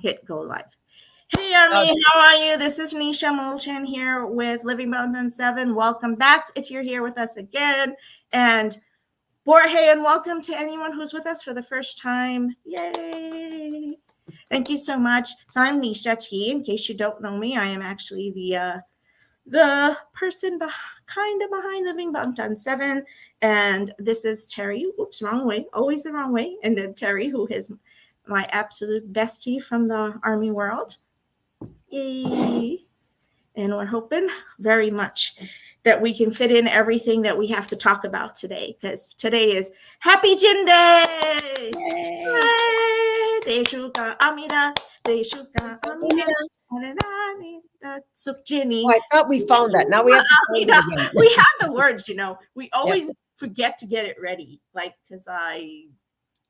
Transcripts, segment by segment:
hit go live. Hey, Army, how are you? This is Nisha Molchan here with Living Bangtan 7. Welcome back if you're here with us again. And Borhe, and welcome to anyone who's with us for the first time. Yay! Thank you so much. So I'm Nisha T. In case you don't know me, I am actually the person kind of behind Living Bangtan 7. And this is Terry. Oops, wrong way. Always the wrong way. And then Terry, who is my absolute bestie from the Army world. Yay. And we're hoping very much that we can fit in everything that we have to talk about today, because today is Happy Jin Day. Yay. Deshuka Amida. Deshuka Amida. SeokJin. Oh, I thought we found that. Now we have to find it again. We have the words, We always forget to get it ready, because I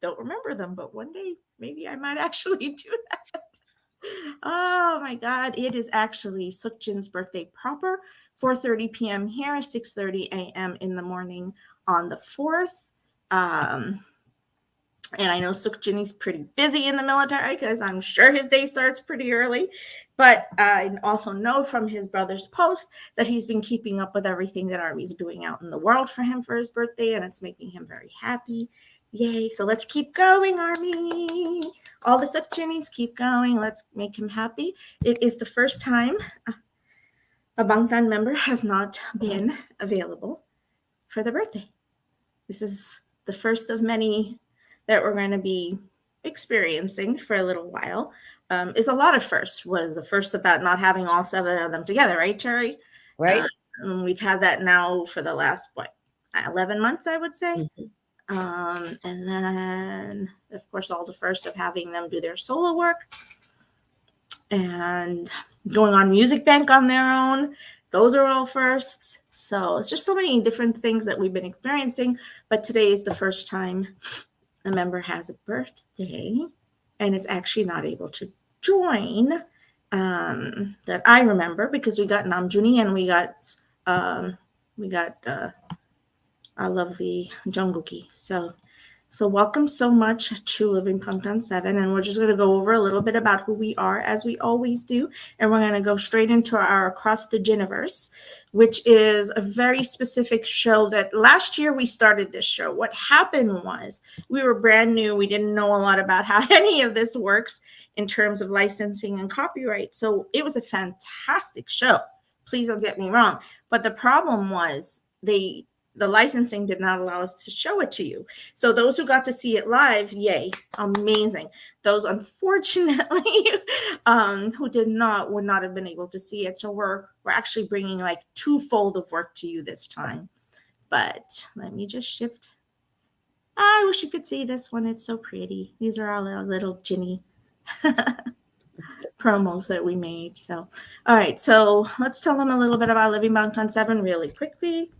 don't remember them, but one day maybe I might actually do that. Oh my God, it is actually SeokJin's birthday proper, 4:30 p.m. here, 6:30 a.m. in the morning on the 4th. And I know SeokJin is pretty busy in the military because I'm sure his day starts pretty early. But I also know from his brother's post that he's been keeping up with everything that Army's doing out in the world for him for his birthday, and it's making him very happy. Yay. So let's keep going, Army. All the SeokJinis, keep going. Let's make him happy. It is the first time a Bangtan member has not been available for the birthday. This is the first of many that we're going to be experiencing for a little while. Is a lot of firsts. Was the first about not having all 7 of them together, right, Terry? Right. We've had that now for the last, 11 months, I would say. Mm-hmm. And then, of course, all the firsts of having them do their solo work and going on Music Bank on their own. Those are all firsts. So it's just so many different things that we've been experiencing. But today is the first time a member has a birthday and is actually not able to join, that I remember, because we got Namjooni and we got our lovely Jungkook. So welcome so much to Living Bangtan 7, and we're just going to go over a little bit about who we are, as we always do, and we're going to go straight into our Across the Jini-Verse, which is a very specific show that last year we started this show. What happened was we were brand new. We didn't know a lot about how any of this works in terms of licensing and copyright. So it was a fantastic show. Please don't get me wrong. But the problem was the licensing did not allow us to show it to you. So those who got to see it live, yay, amazing. Those, unfortunately, who did not, would not have been able to see it. So we're actually bringing like twofold of work to you this time. But let me just shift. I wish you could see this one. It's so pretty. These are all our little Jini promos that we made. So, all right. So let's tell them a little bit about Living Bangtan 7 really quickly.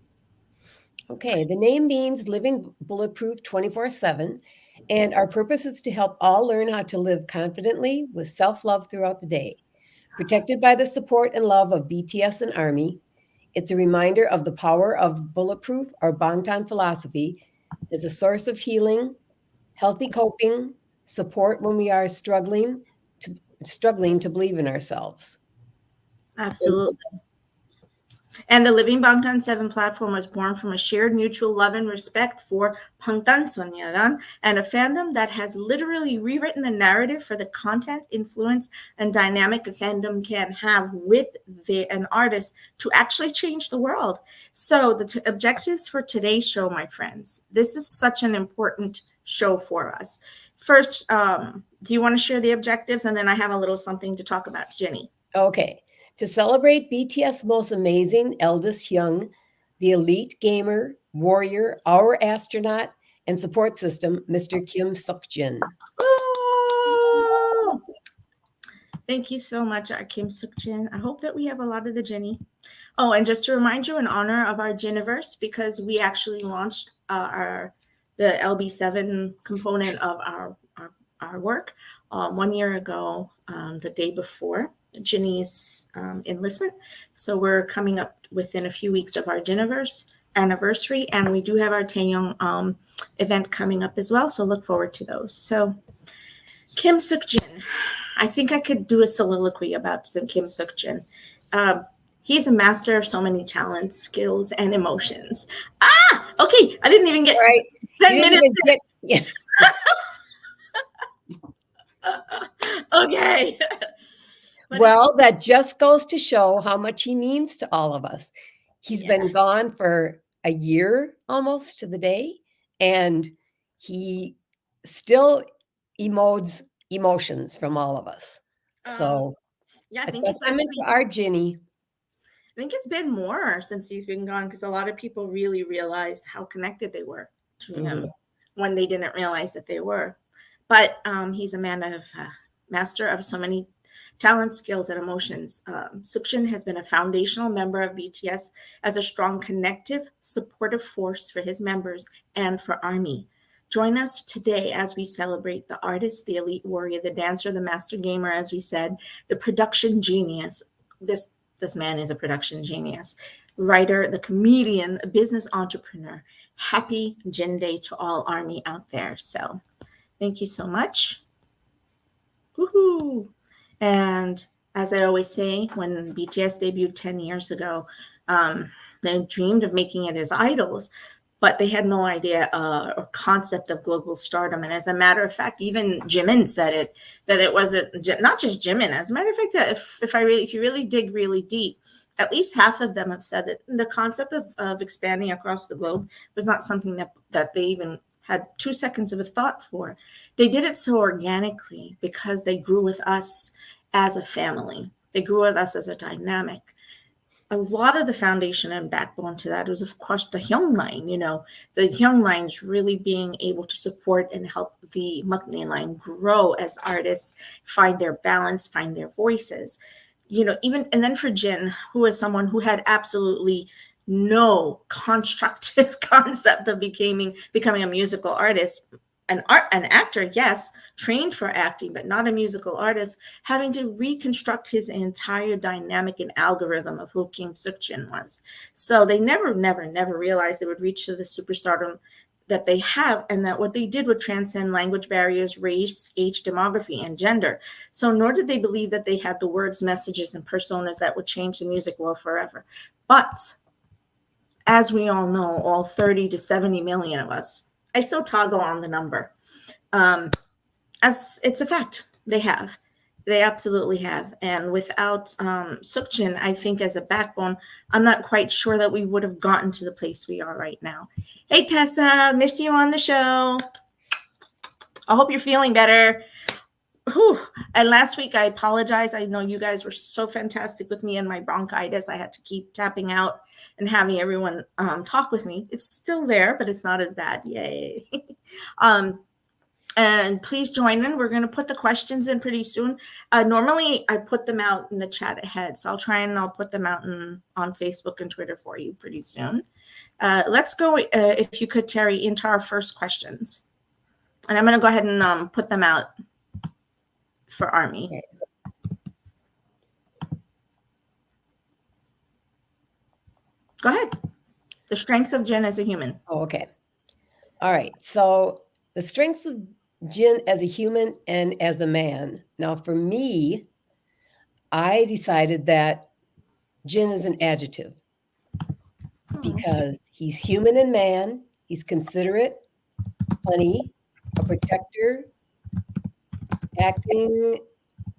Okay, the name means living bulletproof 24/7, and our purpose is to help all learn how to live confidently with self-love throughout the day. Protected by the support and love of BTS and Army, it's a reminder of the power of bulletproof, or Bangtan philosophy, as a source of healing, healthy coping, support when we are struggling to believe in ourselves. Absolutely. And the Living Bangtan 7 platform was born from a shared mutual love and respect for Bangtan Sonyeon, and a fandom that has literally rewritten the narrative for the content, influence, and dynamic a fandom can have with an artist to actually change the world. So the objectives for today's show, my friends, this is such an important show for us. First, do you want to share the objectives? And then I have a little something to talk about, Jenny. Okay. To celebrate BTS' most amazing eldest young, the elite gamer, warrior, our astronaut, and support system, Mr. Kim SeokJin. Oh! Thank you so much, Kim SeokJin. I hope that we have a lot of the Jenny. Oh, and just to remind you, in honor of our Jini-Verse, because we actually launched the LB7 component of our work 1 year ago, the day before Jini's enlistment. So we're coming up within a few weeks of our Jini-Verse anniversary, and we do have our Taeyong event coming up as well. So look forward to those. So Kim SeokJin, I think I could do a soliloquy about Kim SeokJin. He's a master of so many talents, skills, and emotions. Okay. I didn't even get Right? 10 You didn't minutes. even get. Yeah. Okay. Well, that just goes to show how much he means to all of us. He's been gone for a year almost to the day, and he still emotes emotions from all of us. So yeah, I a think it's testament actually to our Jini. I think it's been more since he's been gone because a lot of people really realized how connected they were to him when they didn't realize that they were. But he's a man of master of so many talents, skills, and emotions. SeokJin has been a foundational member of BTS as a strong connective, supportive force for his members and for ARMY. Join us today as we celebrate the artist, the elite warrior, the dancer, the master gamer, as we said, the production genius. This man is a production genius, writer, the comedian, a business entrepreneur. Happy Jin Day to all ARMY out there. So thank you so much. Woohoo! And as I always say, when BTS debuted 10 years ago, they dreamed of making it as idols, but they had no idea or concept of global stardom. And as a matter of fact, even Jimin said it, that it wasn't not just Jimin. As a matter of fact, that if you really dig really deep, at least half of them have said that the concept of expanding across the globe was not something that they even had 2 seconds of a thought for. They did it so organically because they grew with us as a family. They grew with us as a dynamic. A lot of the foundation and backbone to that was, of course, the Hyung line, the Hyung lines really being able to support and help the Maknae line grow as artists, find their balance, find their voices. Even, and then for Jin, who is someone who had absolutely no constructive concept of becoming a musical artist, an actor, yes, trained for acting, but not a musical artist, having to reconstruct his entire dynamic and algorithm of who Kim SeokJin was. So they never realized they would reach to the superstardom that they have, and that what they did would transcend language barriers, race, age, demography, and gender. So nor did they believe that they had the words, messages, and personas that would change the music world forever. But as we all know, all 30 to 70 million of us, I still toggle on the number. As it's a fact, they absolutely have. And without SeokJin, I think as a backbone, I'm not quite sure that we would have gotten to the place we are right now. Hey Tessa, miss you on the show. I hope you're feeling better. Whew. And last week, I apologize. I know you guys were so fantastic with me and my bronchitis. I had to keep tapping out and having everyone talk with me. It's still there, but it's not as bad. Yay. And please join in. We're going to put the questions in pretty soon. Normally, I put them out in the chat ahead. So I'll put them out on Facebook and Twitter for you pretty soon. Let's go, if you could, Terry, into our first questions. And I'm going to go ahead and put them out for ARMY. Okay. Go ahead. The strengths of Jin as a human. Oh, okay. All right. So the strengths of Jin as a human and as a man. Now, for me, I decided that Jin is an adjective because he's human and man. He's considerate, funny, a protector, acting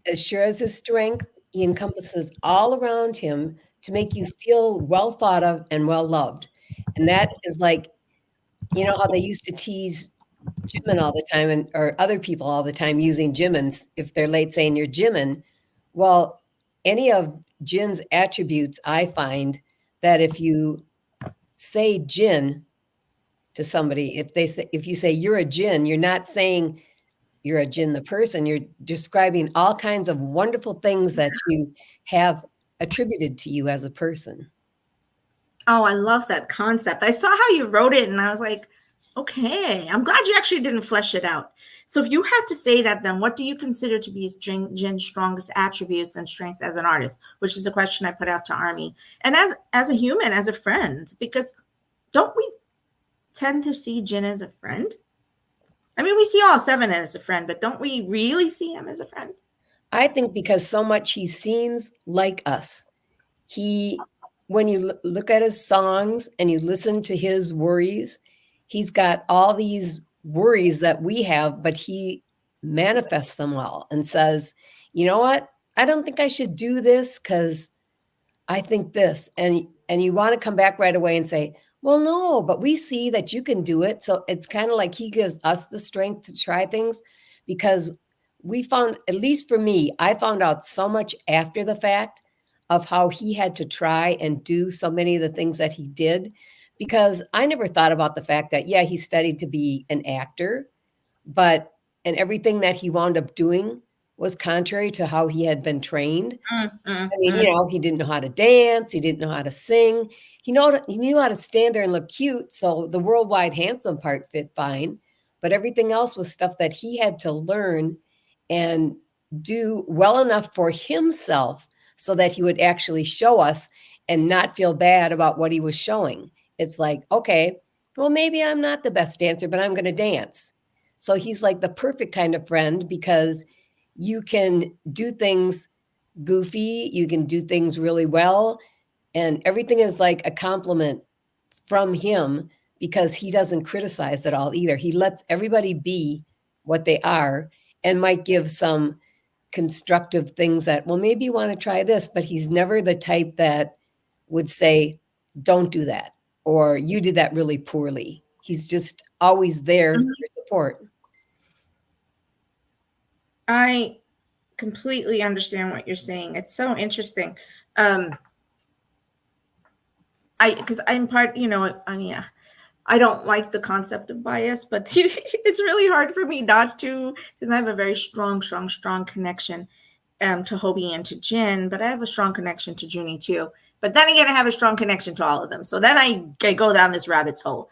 as sure as his strength. He encompasses all around him to make you feel well thought of and well loved. And that is like, how they used to tease Jimin all the time, or other people all the time using Jimins if they're late saying you're Jimin. Well, any of Jin's attributes, I find that if you say Jin to somebody, if you say you're a Jin, you're not saying you're a Jin the person, you're describing all kinds of wonderful things that you have attributed to you as a person. Oh, I love that concept. I saw how you wrote it and I was like, okay, I'm glad you actually didn't flesh it out. So if you had to say that, then what do you consider to be Jin's strongest attributes and strengths as an artist, which is a question I put out to ARMY, and as a human, as a friend, because don't we tend to see Jin as a friend? I mean, we see all 7 as a friend, but don't we really see him as a friend? I think because so much he seems like us. When you look at his songs and you listen to his worries, he's got all these worries that we have, but he manifests them all and says, you know what? I don't think I should do this because I think this. And you want to come back right away and say, well, no, but we see that you can do it. So it's kind of like he gives us the strength to try things because we found, at least for me, I found out so much after the fact of how he had to try and do so many of the things that he did, because I never thought about the fact that, yeah, he studied to be an actor, but and everything that he wound up doing was contrary to how he had been trained. Mm, mm, I mean, mm. he didn't know how to dance, he didn't know how to sing. He knew how to stand there and look cute, so the worldwide handsome part fit fine, but everything else was stuff that he had to learn and do well enough for himself so that he would actually show us and not feel bad about what he was showing. It's like, okay, well, maybe I'm not the best dancer, but I'm going to dance. So he's like the perfect kind of friend because you can do things goofy, you can do things really well, and everything is like a compliment from him because he doesn't criticize at all either. He lets everybody be what they are and might give some constructive things that, well, maybe you want to try this, but he's never the type that would say, don't do that, or you did that really poorly. He's just always there Mhm. for support. I completely understand what you're saying. It's so interesting. Um, because I'm part, I mean, yeah, I don't like the concept of bias, but it's really hard for me not to, because I have a very strong connection to Hobie and to Jin, but I have a strong connection to Junie too. But then again, I have a strong connection to all of them. So then I go down this rabbit's hole.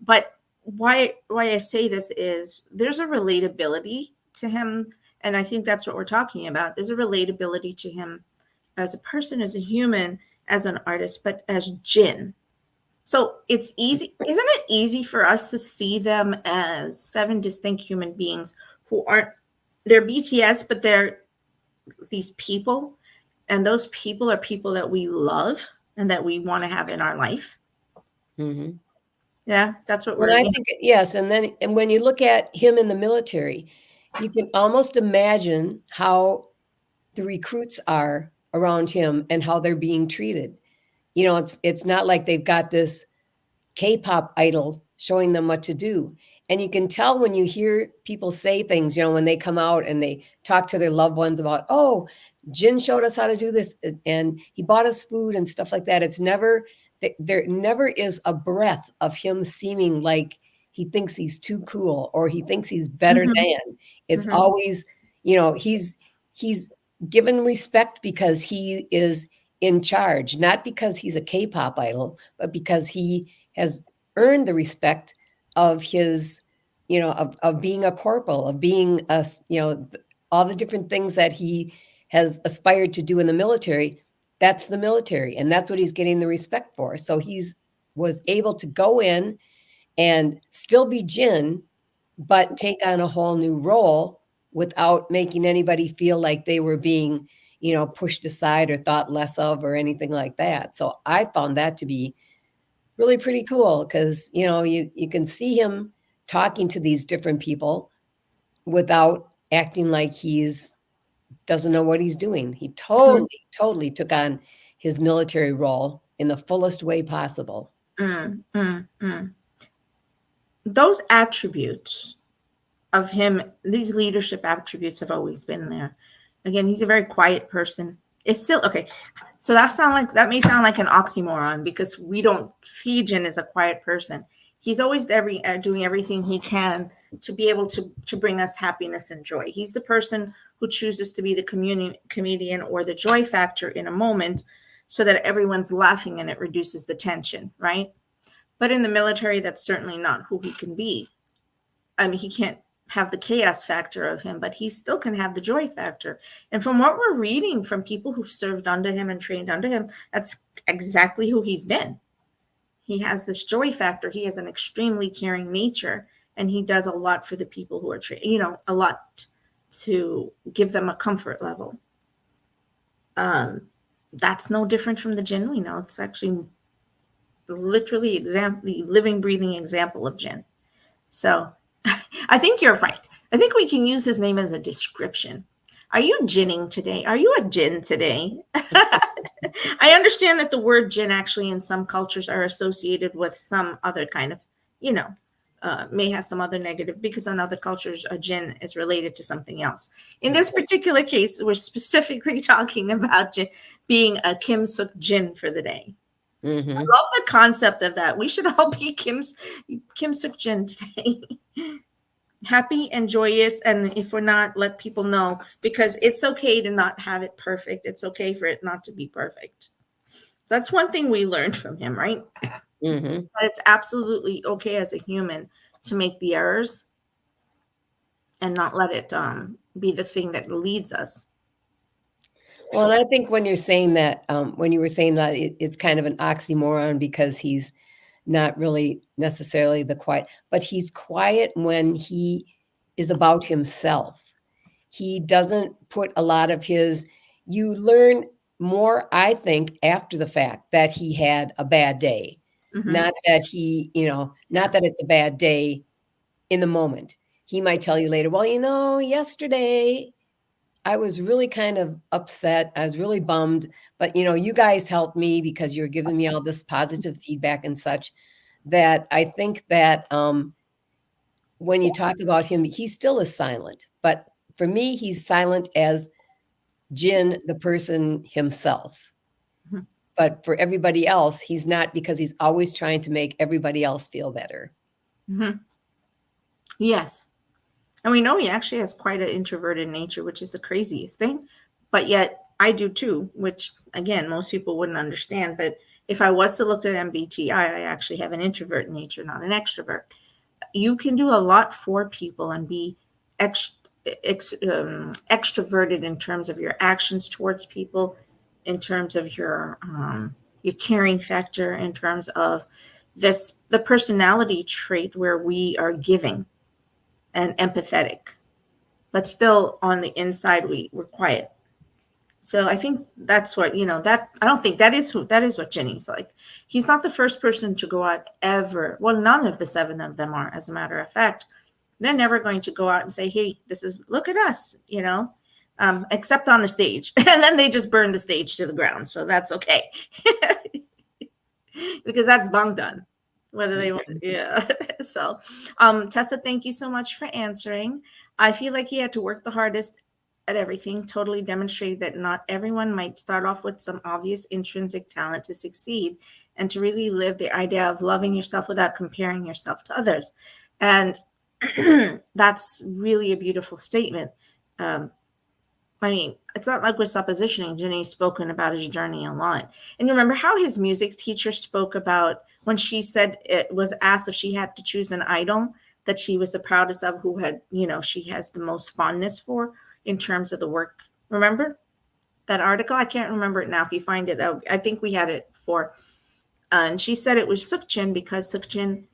But why I say this is there's a relatability to him, and I think that's what we're talking about. There's a relatability to him as a person, as a human, as an artist, but as Jin. So it's easy, isn't it easy for us to see them as seven distinct human beings who aren't, they're BTS, but they're these people, and those people are people that we love and that we want to have in our life. Mm-hmm. Yeah, that's what And we're, I think yes, and when you look at him in the military, you can almost imagine how the recruits are around him and how they're being treated. It's not like they've got this K-pop idol showing them what to do. And you can tell when you hear people say things, when they come out and they talk to their loved ones about, oh, Jin showed us how to do this and he bought us food and stuff like that. There never is a breath of him seeming like he thinks he's too cool or he thinks he's better Mhm, than. It's mhm, always, he's given respect because he is in charge, not because he's a K-pop idol, but because he has earned the respect of his, of being a corporal, of being all the different things that he has aspired to do in the military. That's the military, and that's what he's getting the respect for. So he's was able to go in and still be Jin, but take on a whole new role without making anybody feel like they were being, pushed aside or thought less of or anything like that. So I found that to be really pretty cool because you can see him talking to these different people without acting like he's doesn't know what he's doing. He mhm, totally took on his military role in the fullest way possible. mm. Those attributes of him, these leadership attributes have always been there. Again, he's a very quiet person. It's still okay. So that may sound like an oxymoron because we don't feed Jin as a quiet person. He's always doing everything he can to be able to bring us happiness and joy. He's the person who chooses to be the comedian or the joy factor in a moment so that everyone's laughing and it reduces the tension, right? But in the military, that's certainly not who he can be. I mean, he can't have the chaos factor of him, but he still can have the joy factor. And from what we're reading from people who've served under him and trained under him, that's exactly who he's been. He has this joy factor. He has an extremely caring nature, and he does a lot for the people who are trained. A lot. to give them a comfort level. That's no different from the Jin we know. It's actually literally the living, breathing example of Jin. So I think you're right. I think we can use his name as a description. Are you Jinning today? Are you a Jin today? I understand that the word Jin actually in some cultures are associated with some other kind of, may have some other negative, because in other cultures, a Jin is related to something else. In this particular case, we're specifically talking about being a Kim SeokJin for the day. Mm-hmm. I love the concept of that. We should all be Kim SeokJin today. Happy and joyous, and if we're not, let people know, because it's okay to not have it perfect. It's okay for it not to be perfect. That's one thing we learned from him, right? Mm-hmm. It's absolutely okay as a human to make the errors and not let it be the thing that leads us. Well, and I think when you're saying that, when you were saying that, it's kind of an oxymoron, because he's not really necessarily the quiet, but he's quiet when he is about himself. He doesn't put a lot of you learn more, I think, after the fact that he had a bad day. Mm-hmm. Not that not that it's a bad day in the moment. He might tell you later, well, yesterday I was really kind of upset. I was really bummed, but you guys helped me because you're giving me all this positive feedback and such, that I think that when you talk about him, he still is silent. But for me, he's silent as Jin, the person himself. Mm-hmm. But for everybody else, he's not, because he's always trying to make everybody else feel better. Mm-hmm. Yes. And we know he actually has quite an introverted nature, which is the craziest thing. But yet I do too, which again, most people wouldn't understand. But if I was to look at MBTI, I actually have an introvert nature, not an extrovert. You can do a lot for people and be extroverted in terms of your actions towards people, in terms of your caring factor, in terms of the personality trait where we are giving and empathetic, but still on the inside we're quiet. So I think that's what, that I don't think that is what Jenny's like. He's not the first person to go out ever. Well, none of the 7 of them are, as a matter of fact. They're never going to go out and say, hey, look at us, except on the stage. And then they just burn the stage to the ground. So that's okay. Because that's bang done. Whether they want, yeah. So, Tessa, thank you so much for answering. I feel like he had to work the hardest at everything, totally demonstrated that not everyone might start off with some obvious intrinsic talent to succeed, and to really live the idea of loving yourself without comparing yourself to others. And that's really a beautiful statement. I mean, it's not like we're suppositioning. Jenny's spoken about his journey a lot. And you remember how his music teacher spoke about when she said, it was asked if she had to choose an idol that she was the proudest of, who had, she has the most fondness for in terms of the work. Remember that article? I can't remember it now. If you find it out, I think we had it before. And she said it was SeokJin, because SeokJin,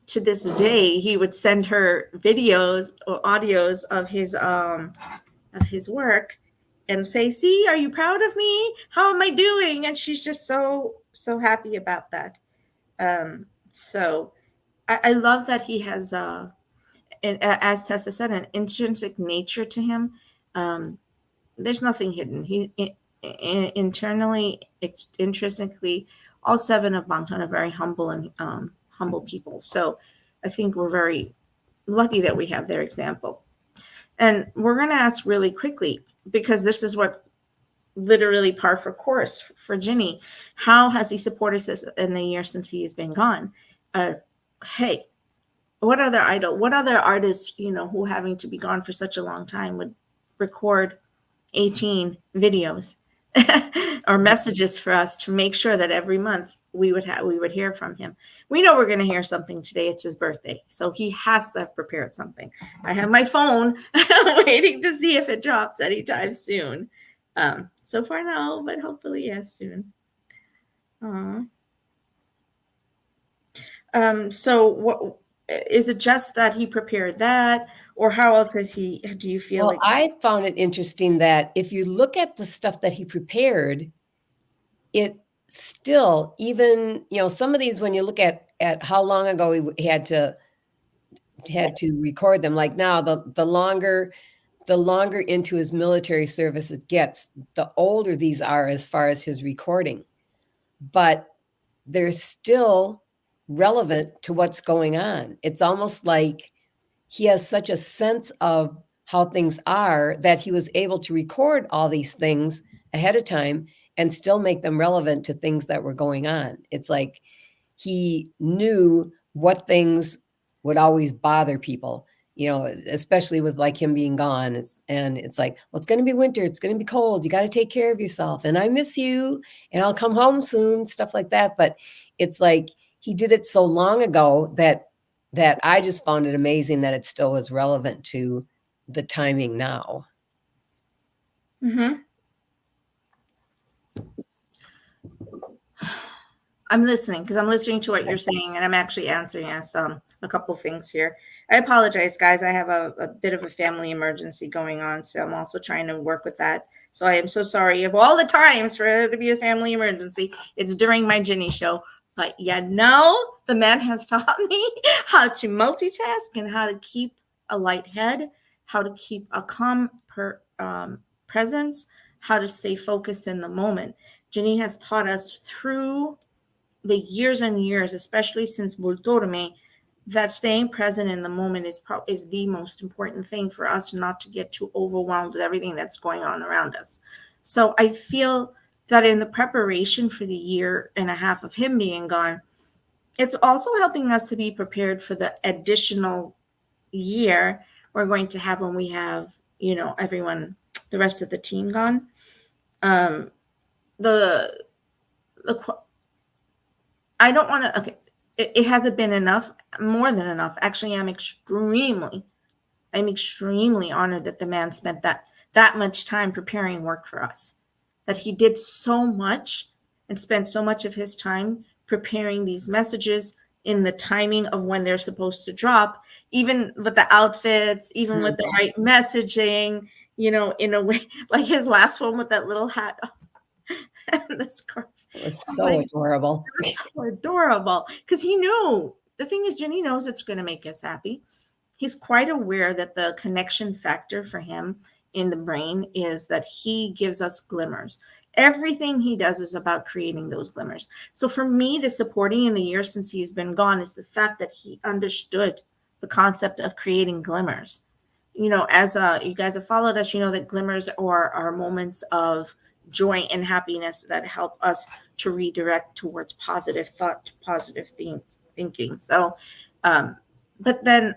to this day, he would send her videos or audios of his work and say, see, are you proud of me? How am I doing? And she's just so happy about that. So I love that he has, as Tessa said, an intrinsic nature to him. There's nothing hidden. He internally, intrinsically, all 7 of Bangtan are very humble and humble people. So I think we're very lucky that we have their example. And we're going to ask really quickly, because this is what literally par for course for Jini. How has he supported us in the year since he has been gone? Hey, what other artists, who having to be gone for such a long time would record 18 videos or messages for us to make sure that every month we would hear from him. We know we're going to hear something today. It's his birthday, so he has to have prepared something. I have my phone waiting to see if it drops anytime soon. So far no, but hopefully yes, soon. So what is it? Just that he prepared that, Or how else do you feel Well, like? I found it interesting that if you look at the stuff that he prepared, it still, even, some of these, when you look at how long ago he had to record them, like now, the longer into his military service it gets, the older these are as far as his recording. But they're still relevant to what's going on. It's almost like he has such a sense of how things are that he was able to record all these things ahead of time and still make them relevant to things that were going on. It's like he knew what things would always bother people, especially with like him being gone. It's like, well, it's going to be winter. It's going to be cold. You got to take care of yourself. And I miss you. And I'll come home soon, stuff like that. But it's like he did it so long ago that I just found it amazing that it still was relevant to the timing now. Mm-hmm. I'm listening because I'm listening to what you're saying, and I'm actually answering us a couple things here. I apologize, guys. I have a bit of a family emergency going on, so I'm also trying to work with that. So I am so sorry of all the times for it to be a family emergency. It's during my Ginny show. But the man has taught me how to multitask and how to keep a light head, how to keep a calm presence, how to stay focused in the moment. Ginny has taught us through the years and years, especially since Bultorme, that staying present in the moment is the most important thing for us not to get too overwhelmed with everything that's going on around us. So I feel that in the preparation for the year and a half of him being gone, it's also helping us to be prepared for the additional year we're going to have when we have, everyone, the rest of the team gone. The I don't want to. Okay, it hasn't been enough, more than enough. Actually, I'm extremely honored that the man spent that much time preparing work for us. That he did so much and spent so much of his time preparing these messages in the timing of when they're supposed to drop, even with the outfits, even with the right messaging. In a way, like his last one with that little hat and the scarf. It was so adorable. So adorable because he knew. The thing is, Ginny knows it's going to make us happy. He's quite aware that the connection factor for him in the brain is that he gives us glimmers. Everything he does is about creating those glimmers. So for me, the supporting in the years since he's been gone is the fact that he understood the concept of creating glimmers. As you guys have followed us, that glimmers are moments of joy and happiness that help us to redirect towards positive thought, positive thinking. So, but then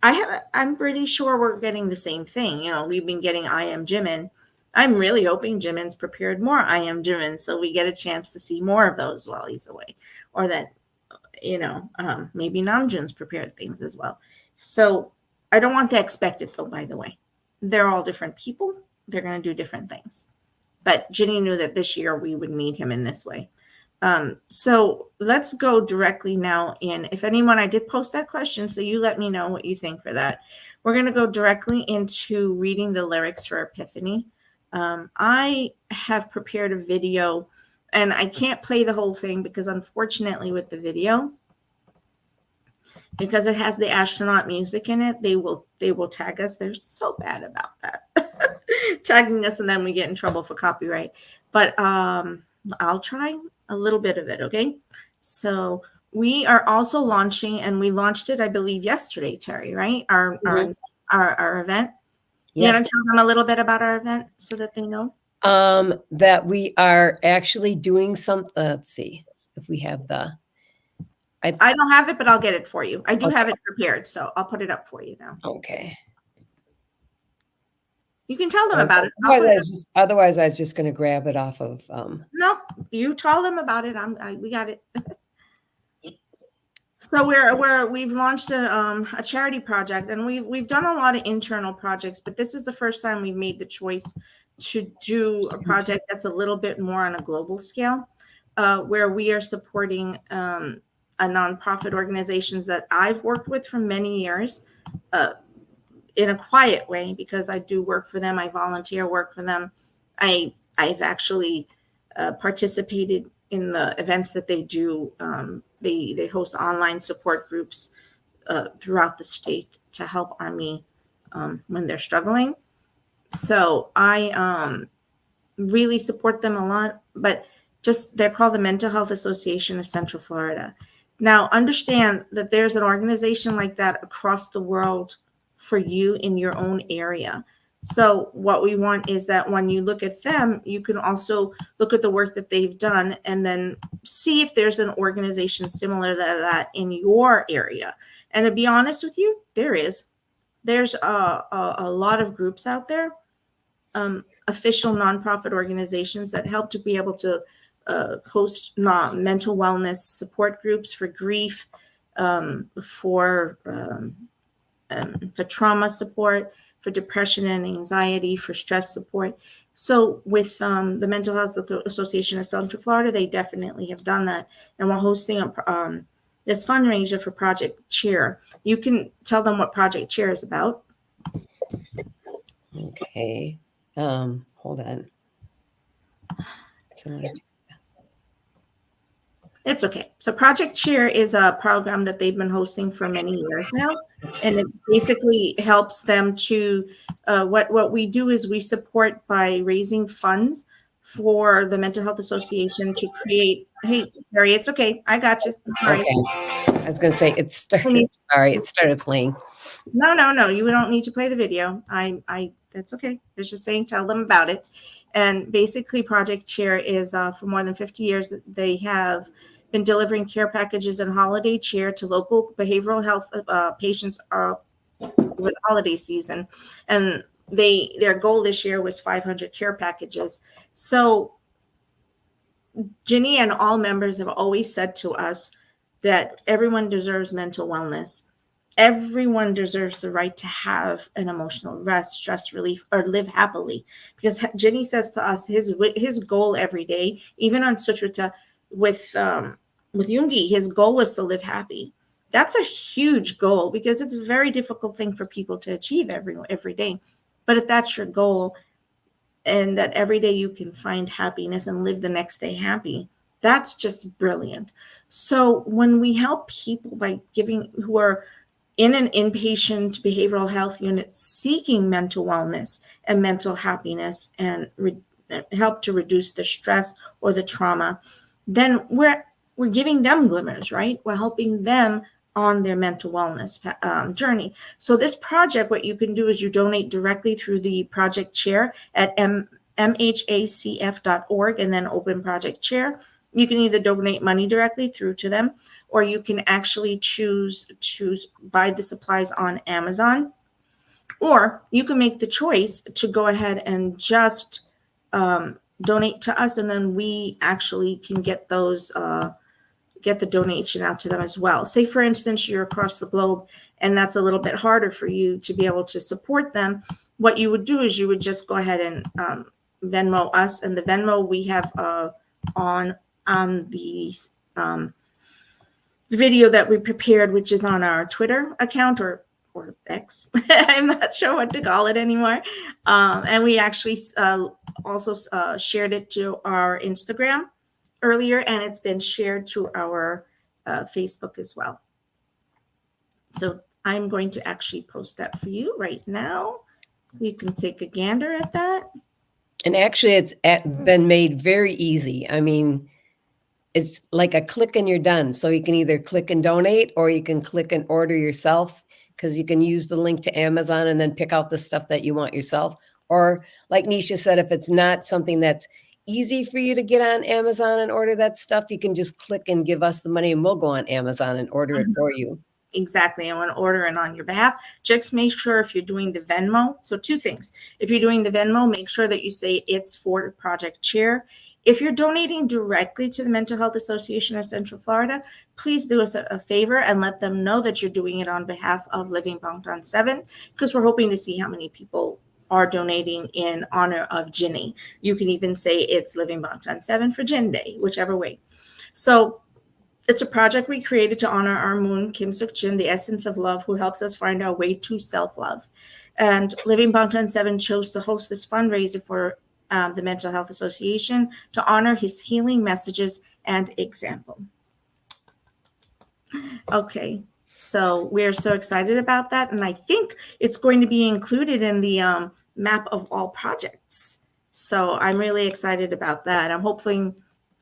I'm pretty sure we're getting the same thing. We've been getting I Am Jimin. I'm really hoping Jimin's prepared more I Am Jimin so we get a chance to see more of those while he's away, or that maybe Namjoon's prepared things as well. So I don't want to expect it though. By the way, they're all different people. They're going to do different things. But Ginny knew that this year we would need him in this way. So let's go directly now in. If anyone, I did post that question, so you let me know what you think for that. We're going to go directly into reading the lyrics for Epiphany. I have prepared a video, and I can't play the whole thing because unfortunately with the video, because it has the astronaut music in it, they will tag us. They're so bad about that. Tagging us, and then we get in trouble for copyright. But I'll try a little bit of it, okay? So we are also launching, and we launched it, I believe, yesterday, Terry, right? Our event. Yes. You want to tell them a little bit about our event so that they know? That we are actually doing something. Let's see if we have the. I don't have it, but I'll get it for you. I do have it prepared, so I'll put it up for you now. Okay. You can tell them about it. Otherwise, I was just going to grab it off of. No, you tell them about it. We got it. So we've launched a charity project, and we've done a lot of internal projects, but this is the first time we've made the choice to do a project that's a little bit more on a global scale, where we are supporting a nonprofit organizations that I've worked with for many years. in a quiet way, because I do work for them. I volunteer work for them. I've actually participated in the events that they do. They host online support groups throughout the state to help Army when they're struggling. So I really support them a lot, but just they're called the Mental Health Association of Central Florida. Now, understand that there's an organization like that across the world for you in your own area. So what we want is that when you look at them, you can also look at the work that they've done and then see if there's an organization similar to that in your area. And to be honest with you, there's a lot of groups out there, official nonprofit organizations that help to be able to host mental wellness support groups for grief, for trauma support, for depression and anxiety, for stress support. So with the Mental Health Association of Central Florida, they definitely have done that. And we're hosting this fundraiser for Project Cheer. You can tell them what Project Cheer is about. Okay. Hold on. It's okay. So Project Cheer is a program that they've been hosting for many years now, and it basically helps them to what we do is we support by raising funds for the Mental Health Association to create. Hey, Harry, it's okay. I got you. Okay. I was going to say it started. Sorry, it started playing. No. You don't need to play the video. That's okay. I was just saying, tell them about it. And basically, Project Cheer is for more than 50 years. They have been delivering care packages and holiday cheer to local behavioral health patients with holiday season. And their goal this year was 500 care packages. So Jini and all members have always said to us that everyone deserves mental wellness. Everyone deserves the right to have an emotional rest, stress relief, or live happily. Because Jini says to us, his goal every day, even on Sutrata with Yoongi, his goal was to live happy. That's a huge goal because it's a very difficult thing for people to achieve every day. But if that's your goal, and that every day you can find happiness and live the next day happy, that's just brilliant. So when we help people by giving who are in an inpatient behavioral health unit seeking mental wellness and mental happiness and help to reduce the stress or the trauma, then we're giving them glimmers, right? We're helping them on their mental wellness journey. So this project, what you can do is you donate directly through the Project Chair at mhacf.org and then open Project Chair. You can either donate money directly through to them, or you can actually choose buy the supplies on Amazon, or you can make the choice to go ahead and just donate to us, and then we actually can get those get the donation out to them as well. Say, for instance, you're across the globe and that's a little bit harder for you to be able to support them. What you would do is you would just go ahead and Venmo us, and the Venmo we have on the video that we prepared, which is on our Twitter account or X. I'm not sure what to call it anymore. And we actually also shared it to our Instagram earlier, and it's been shared to our Facebook as well. So I'm going to actually post that for you right now, so you can take a gander at that. And actually, it's been made very easy. I mean, it's like a click and you're done. So you can either click and donate, or you can click and order yourself, because you can use the link to Amazon and then pick out the stuff that you want yourself. Or like Nisha said, if it's not something that's easy for you to get on Amazon and order that stuff, you can just click and give us the money and we'll go on Amazon and order it for you. Exactly. I want to order it on your behalf. Just make sure if you're doing the Venmo. So 2 things. If you're doing the Venmo, make sure that you say it's for Project Cheer. If you're donating directly to the Mental Health Association of Central Florida, please do us a favor and let them know that you're doing it on behalf of Living Bangtan 7, because we're hoping to see how many people are donating in honor of Jini. You can even say it's Living Bangtan 7 for Jin Day, whichever way. So it's a project we created to honor our moon, SeokJin, the essence of love, who helps us find our way to self-love. And Living Bangtan 7 chose to host this fundraiser for the Mental Health Association to honor his healing messages and example. Okay, so we're so excited about that, and I think it's going to be included in the map of all projects. So I'm really excited about that. I'm hoping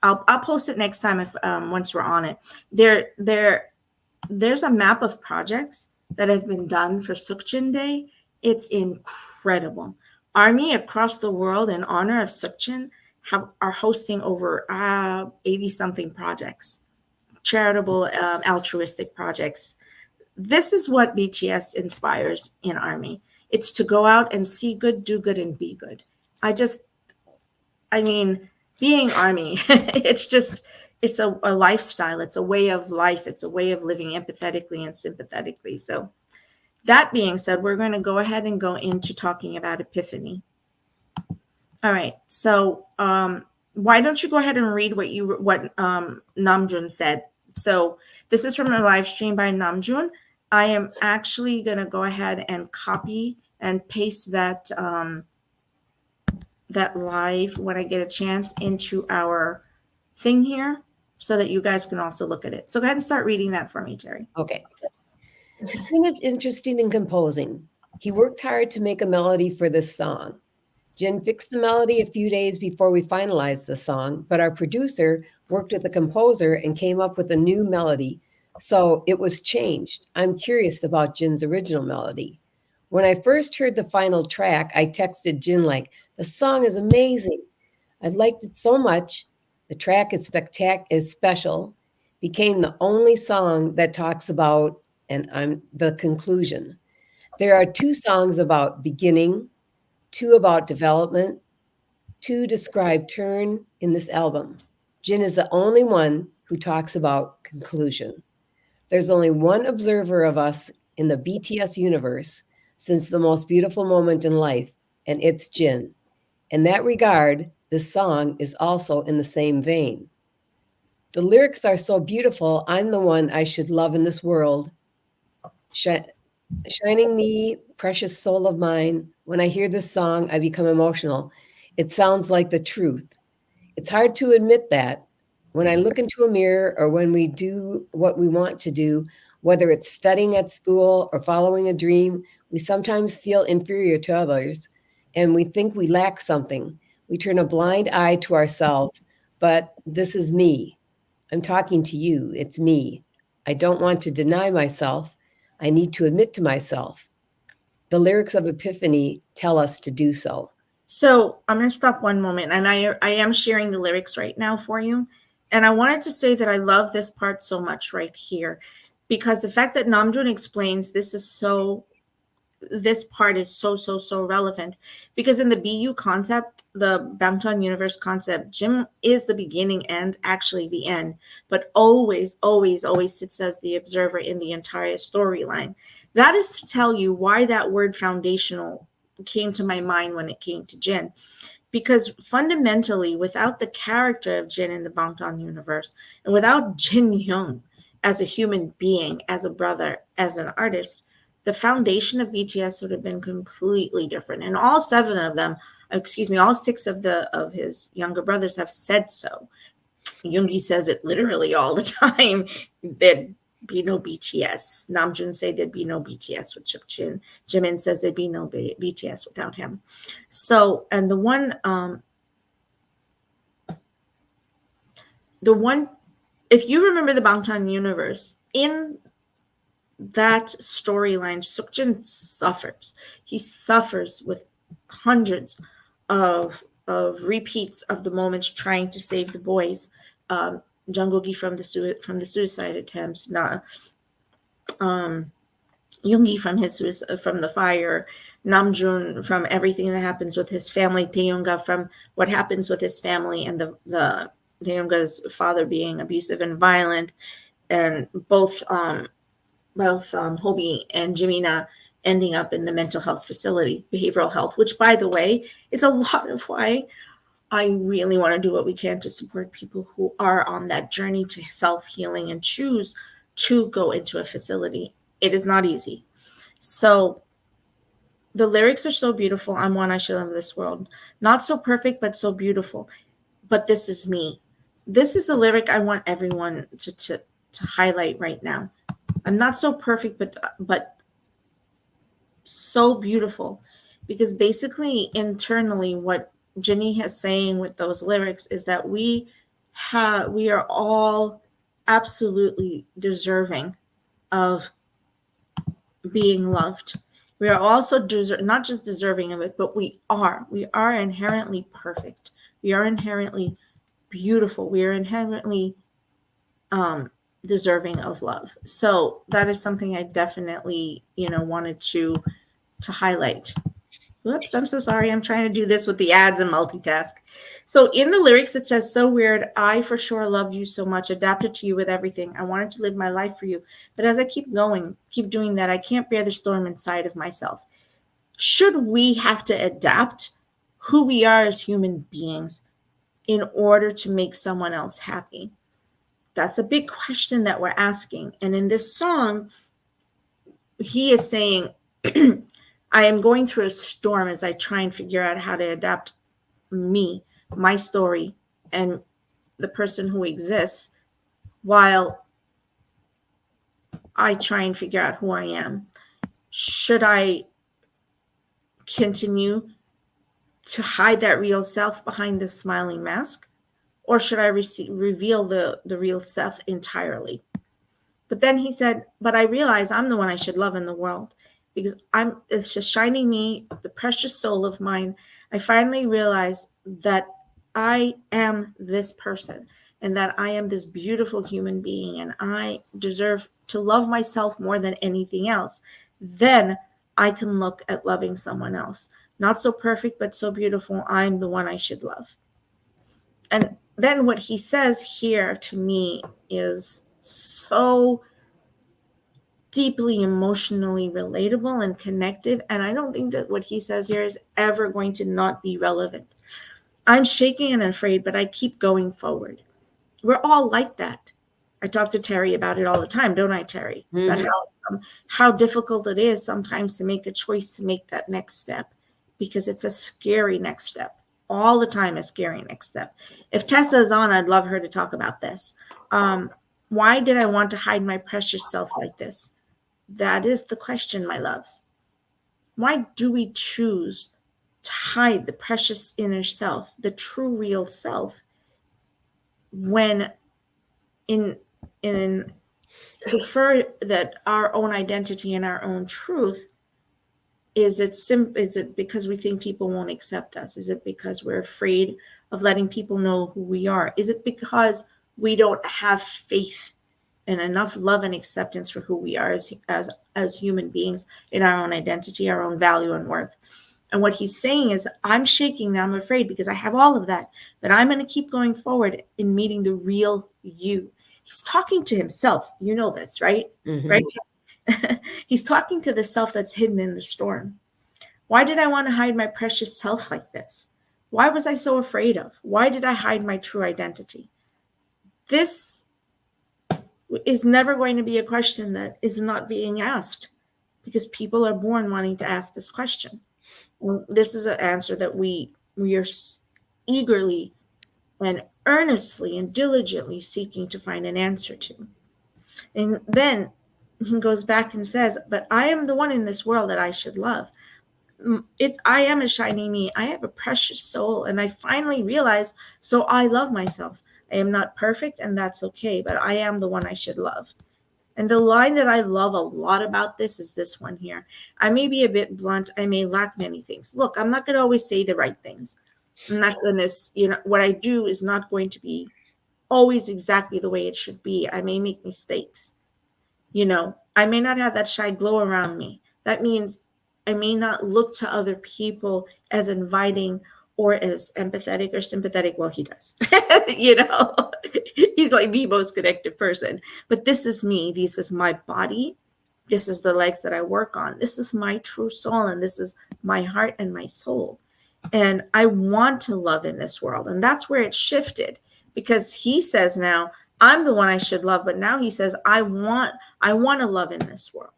I'll post it next time if once we're on it. There's a map of projects that have been done for SeokJin Day. It's incredible. Army across the world in honor of SeokJin are hosting over 80 something projects, charitable, altruistic projects. This is what BTS inspires in Army. It's to go out and see good, do good, and be good. I mean, being Army, it's a lifestyle. It's a way of life. It's a way of living empathetically and sympathetically. So that being said, we're going to go ahead and go into talking about Epiphany. All right. So why don't you go ahead and read what Namjoon said? So this is from a live stream by Namjoon. I am actually going to go ahead and copy and paste that that live when I get a chance into our thing here so that you guys can also look at it. So go ahead and start reading that for me, Terry. Okay. Jin is interested in composing. He worked hard to make a melody for this song. Jin fixed the melody a few days before we finalized the song, but our producer worked with the composer and came up with a new melody, so it was changed. I'm curious about Jin's original melody. When I first heard the final track, I texted Jin like, "The song is amazing. I liked it so much. The track is special. Became the only song that talks about, and I'm the conclusion. There are 2 songs about beginning, 2 about development, 2 describe turn in this album. Jin is the only one who talks about conclusion. There's only one observer of us in the BTS universe since the most beautiful moment in life, and it's Jin. In that regard, this song is also in the same vein. The lyrics are so beautiful, I'm the one I should love in this world. Shining me, precious soul of mine. When I hear this song, I become emotional. It sounds like the truth. It's hard to admit that. When I look into a mirror or when we do what we want to do, whether it's studying at school or following a dream, we sometimes feel inferior to others and we think we lack something. We turn a blind eye to ourselves, but this is me. I'm talking to you. It's me. I don't want to deny myself. I need to admit to myself. The lyrics of Epiphany tell us to do so. So I'm going to stop one moment, and I am sharing the lyrics right now for you. And I wanted to say that I love this part so much right here, because the fact that Namjoon explains this part is so relevant, because in the BU concept, the Bangtan universe concept, Jim is the beginning and actually the end, but always sits as the observer in the entire storyline. That is to tell you why that word foundational came to my mind when it came to Jin, because fundamentally, without the character of Jin in the Bangtan universe, and without Jin Young as a human being, as a brother, as an artist, the foundation of BTS would have been completely different. And all 7 of them, all 6 of his younger brothers have said so. Yoongi says it literally all the time. There'd be no BTS. Namjoon say there'd be no BTS with SeokJin. Jimin says there'd be no BTS without him. So, and the one, if you remember the Bangtan universe, in that storyline, SeokJin suffers. He suffers with hundreds of repeats of the moments trying to save the boys. Jungkook from the suicide attempts, Yoongi from the fire, Namjoon from everything that happens with his family, Taeyonga from what happens with his family, and the Taeyonga's father being abusive and violent, and both Hobie and Jimina ending up in the mental health facility, behavioral health, which, by the way, is a lot of why I really want to do what we can to support people who are on that journey to self-healing and choose to go into a facility. It is not easy. So The lyrics are so beautiful. I'm one I should love this world. Not so perfect, but so beautiful. But this is me. This is the lyric I want everyone to highlight right now. I'm not so perfect, but so beautiful. Because basically, internally, what Jini is saying with those lyrics is that we are all absolutely deserving of being loved. We are also not just deserving of it, but we are inherently perfect. We are inherently beautiful. We are inherently deserving of love. So that is something I definitely, wanted to highlight. Whoops, I'm so sorry. I'm trying to do this with the ads and multitask. So in the lyrics, it says, so weird. I for sure love you so much, adapted to you with everything. I wanted to live my life for you. But as I keep doing that, I can't bear the storm inside of myself. Should we have to adapt who we are as human beings in order to make someone else happy? That's a big question that we're asking. And in this song, he is saying, I am going through a storm as I try and figure out how to adapt me, my story, and the person who exists while I try and figure out who I am. Should I continue to hide that real self behind this smiling mask? Or should I reveal the real self entirely? But then he said, but I realize I'm the one I should love in the world because it's just shining me, the precious soul of mine. I finally realized that I am this person and that I am this beautiful human being and I deserve to love myself more than anything else. Then I can look at loving someone else. Not so perfect, but so beautiful. I'm the one I should love. And then what he says here to me is so deeply emotionally relatable and connected. And I don't think that what he says here is ever going to not be relevant. I'm shaking and afraid, but I keep going forward. We're all like that. I talk to Terry about it all the time, don't I, Terry? Mm-hmm. About how difficult it is sometimes to make a choice to make that next step because it's a scary next step. All the time, a scary next step. If Tessa is on, I'd love her to talk about this. Why did I want to hide my precious self like this? That is the question, my loves. Why do we choose to hide the precious inner self, the true real self, when in prefer that our own identity and our own truth? Is it because we think people won't accept us? Is it because we're afraid of letting people know who we are? Is it because we don't have faith and enough love and acceptance for who we are as human beings in our own identity, our own value and worth? And what he's saying is, I'm shaking now, I'm afraid because I have all of that, but I'm going to keep going forward in meeting the real you. He's talking to himself. You know this, right? Mm-hmm. Right? He's talking to the self that's hidden in the storm. Why did I want to hide my precious self like this? Why was I so afraid of? Why did I hide my true identity? This is never going to be a question that is not being asked because people are born wanting to ask this question. And this is an answer that we are eagerly and earnestly and diligently seeking to find an answer to. And then he goes back and says, but I am the one in this world that I should love. I am a shiny me. I have a precious soul. And I finally realized, so I love myself. I am not perfect and that's okay, but I am the one I should love. And the line that I love a lot about this is this one here. I may be a bit blunt. I may lack many things. Look, I'm not going to always say the right things. I'm not going to, what I do is not going to be always exactly the way it should be. I may make mistakes. I may not have that shy glow around me. That means I may not look to other people as inviting or as empathetic or sympathetic. Well, he does. He's like the most connected person. But this is me. This is my body. This is the legs that I work on. This is my true soul. And this is my heart and my soul. And I want to love in this world. And that's where it shifted, because he says now, I'm the one I should love. But now he says, I want to love in this world.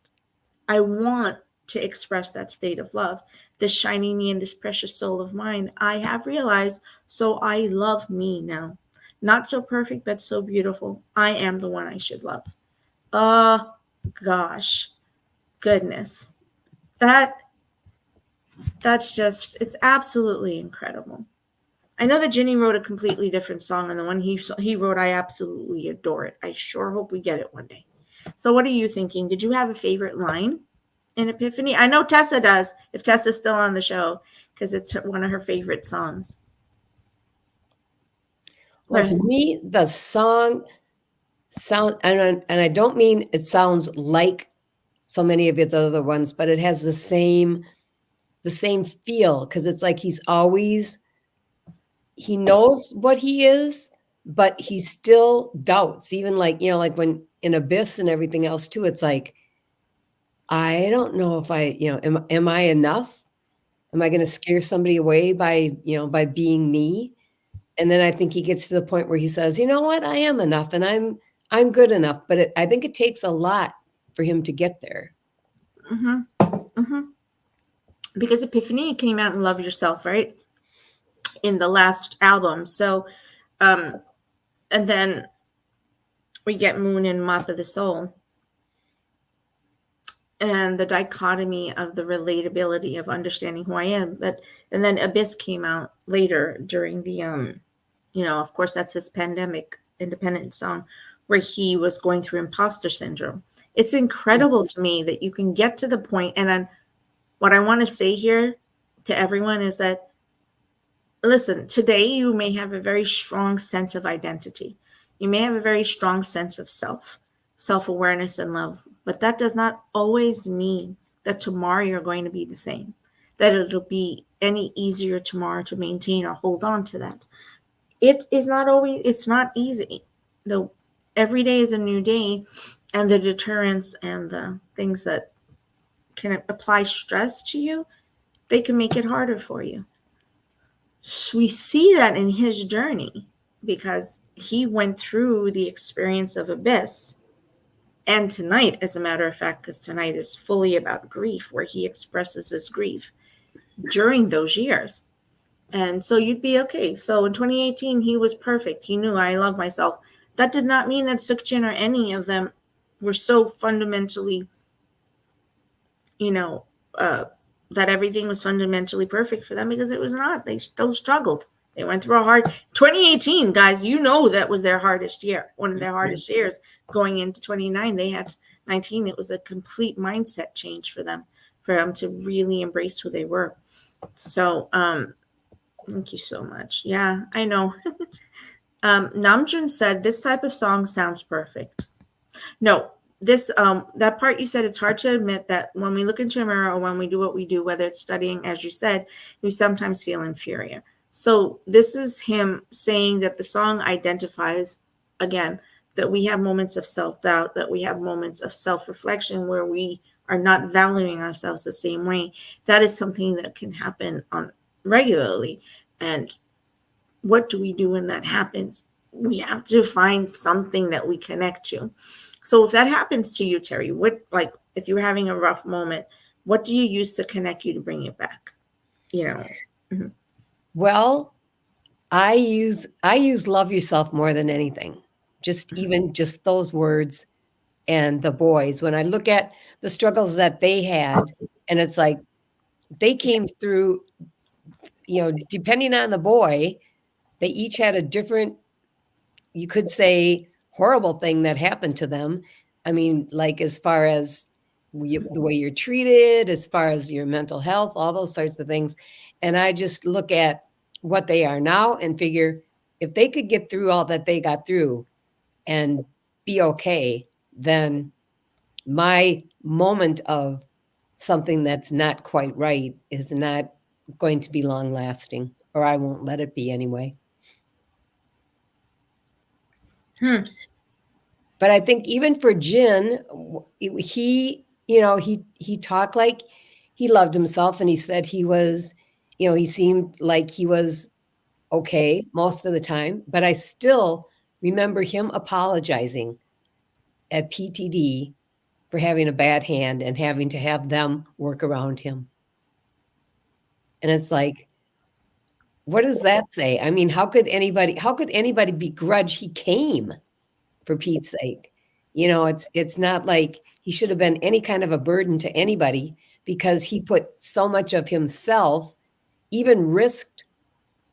I want to express that state of love. This shiny me and this precious soul of mine, I have realized, so I love me now. Not so perfect, but so beautiful. I am the one I should love. Oh, gosh. Goodness. That that's just, it's absolutely incredible. I know that Jini wrote a completely different song, and the one he wrote, I absolutely adore it. I sure hope we get it one day. So, what are you thinking? Did you have a favorite line in Epiphany? I know Tessa does, if Tessa's still on the show, because it's one of her favorite songs. Well, to me, the song and I don't mean it sounds like so many of his other ones, but it has the same feel, because it's like he knows what he is, but he still doubts. Even like, like when in Abyss and everything else too, it's like, I don't know if am I enough? Am I going to scare somebody away by being me? And then I think he gets to the point where he says, you know what, I am enough, and I'm good enough. But I think it takes a lot for him to get there. Mm-hmm. Mm-hmm. Because Epiphany came out in Love Yourself, right? In the last album. So, and then we get Moon and Map of the Soul. And the dichotomy of the relatability of understanding who I am. And then Abyss came out later during the of course that's his pandemic independent song where he was going through imposter syndrome. It's incredible to me that you can get to the point, and then what I want to say here to everyone is that, listen, today you may have a very strong sense of identity. You may have a very strong sense of self-awareness and love, but that does not always mean that tomorrow you're going to be the same, that it'll be any easier tomorrow to maintain or hold on to that. It's not easy. Every day is a new day, and the deterrents and the things that can apply stress to you, they can make it harder for you. We see that in his journey because he went through the experience of Abyss. And tonight, as a matter of fact, because tonight is fully about grief, where he expresses his grief during those years. And so you'd be okay. So in 2018, he was perfect. He knew, I love myself. That did not mean that SeokJin or any of them were so fundamentally, that everything was fundamentally perfect for them, because it was not. They still struggled. They went through a hard 2018, guys. That was their hardest year, one of their hardest years. Going into 29, they had 19. It was a complete mindset change for them to really embrace who they were. So, thank you so much. Yeah, I know. Namjoon said this type of song sounds perfect. No, this that part you said, it's hard to admit that when we look into a mirror or when we do what we do, whether it's studying, as you said, we sometimes feel inferior. So this is him saying that the song identifies, again, that we have moments of self-doubt, that we have moments of self-reflection where we are not valuing ourselves the same way. That is something that can happen on regularly. And what do we do when that happens? We have to find something that we connect to. So if that happens to you, Terry, if you're having a rough moment, what do you use to connect you to bring it back? Mm-hmm. Well, I use love yourself more than anything. Even those words, and the boys, when I look at the struggles that they had, and it's like they came through, depending on the boy, they each had a different, you could say, horrible thing that happened to them. I mean, like as far as the way you're treated, as far as your mental health, all those sorts of things. And I just look at what they are now and figure, if they could get through all that they got through and be okay, then my moment of something that's not quite right is not going to be long lasting, or I won't let it be anyway. But I think even for Jin, he talked like he loved himself, and he said he was, he seemed like he was okay most of the time. But I still remember him apologizing at PTD for having a bad hand and having to have them work around him. And it's like, what does that say? I mean, how could anybody begrudge he came, for Pete's sake? You know, it's not like he should have been any kind of a burden to anybody, because he put so much of himself, even risked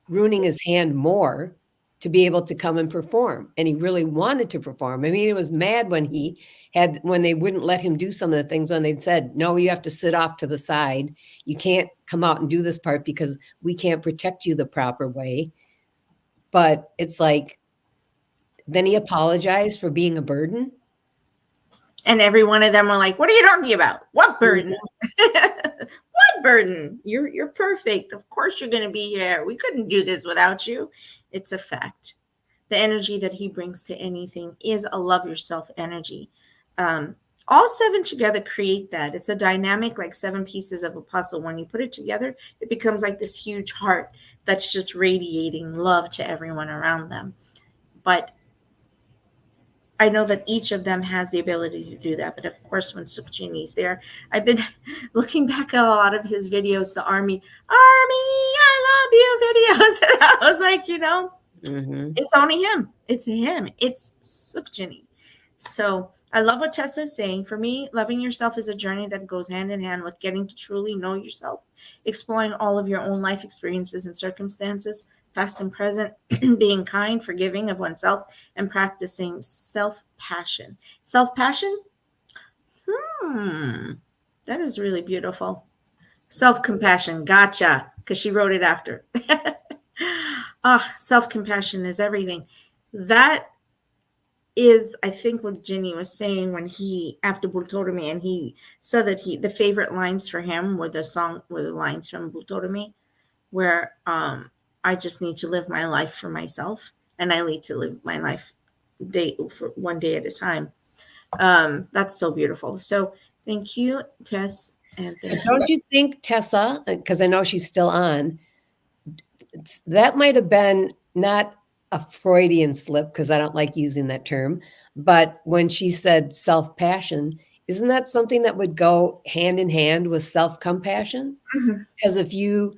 ruining his hand more to be able to come and perform. And he really wanted to perform. I mean, he was mad when they wouldn't let him do some of the things, when they'd said, no, you have to sit off to the side. You can't come out and do this part because we can't protect you the proper way. But it's like, then he apologized for being a burden. And every one of them were like, what are you talking about? What burden? What burden? You're perfect. Of course you're going to be here. We couldn't do this without you. It's a fact. The energy that he brings to anything is a love yourself energy. All 7 together create that. It's a dynamic, like 7 pieces of a puzzle. When you put it together, it becomes like this huge heart that's just radiating love to everyone around them. But I know that each of them has the ability to do that. But of course, when SeokJin is there, I've been looking back at a lot of his videos, the Army, I love you videos. And I was like, it's only him. It's him. It's SeokJin. So I love what Tessa is saying. For me, loving yourself is a journey that goes hand in hand with getting to truly know yourself, exploring all of your own life experiences and circumstances, past and present, being kind, forgiving of oneself, and practicing self-passion. Self-passion? That is really beautiful. Self-compassion. Gotcha. Because she wrote it after. Self-compassion is everything. That is, I think, what Jini was saying when after Bultorumi, and he said that the favorite lines for him were the lines from Bultorumi, where I just need to live my life for myself, and I need to live my life one day at a time. That's so beautiful. So thank you, Tess. And don't you think, Tessa, because I know she's still on, that might have been not a Freudian slip, because I don't like using that term, but when she said self-passion, isn't that something that would go hand in hand with self-compassion? Because if you